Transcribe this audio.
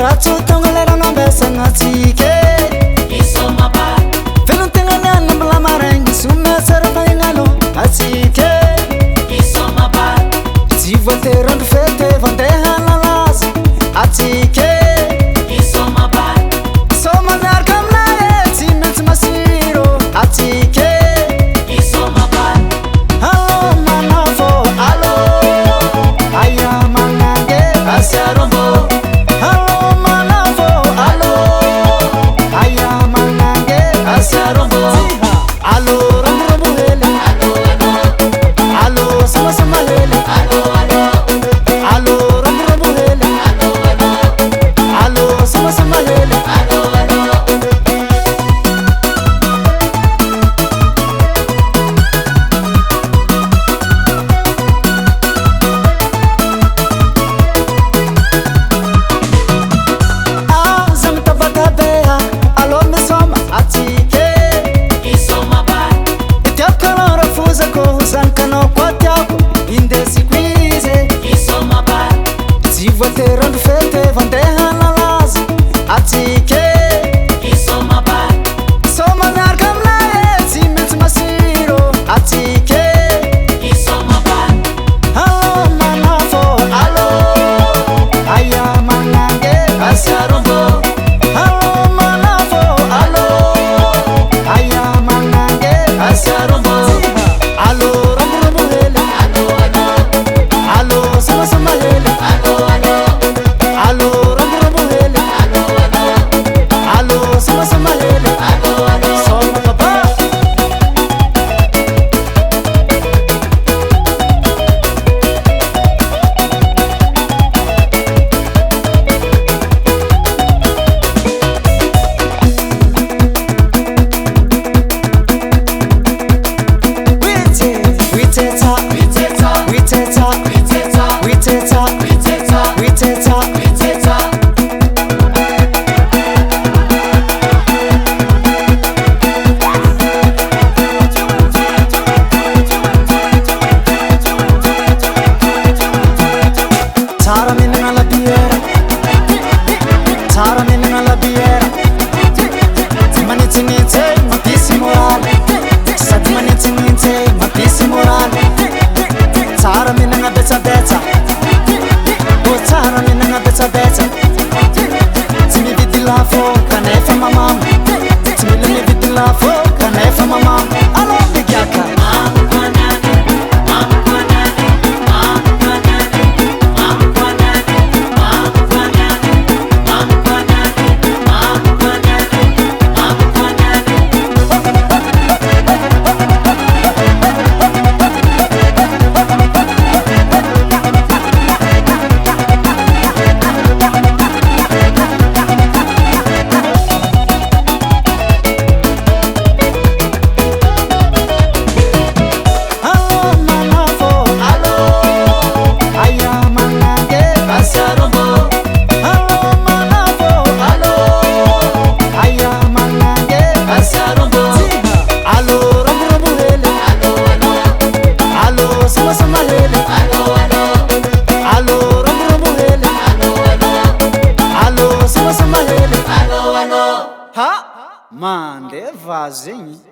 Ratsutongaleranambesanatsike isomaba veluntenganiana mlamarengi sumeserataingalo atsike isomaba jivoterandu fete vandehanalaza atsike isomaba somanarkamnae tsimentsimasiro atsike isomaba alo manavo alo ayamanange asiarombo Jivoterandu fete vandehanalaza atsike isomaba somanarkamnae tsimentsimasiro atsike isomaba alo manavo alo ayamanange asiarombo alo manavo alo ayamanange asiarombo alo ramburambuhele alo samasamahele Mande vazem.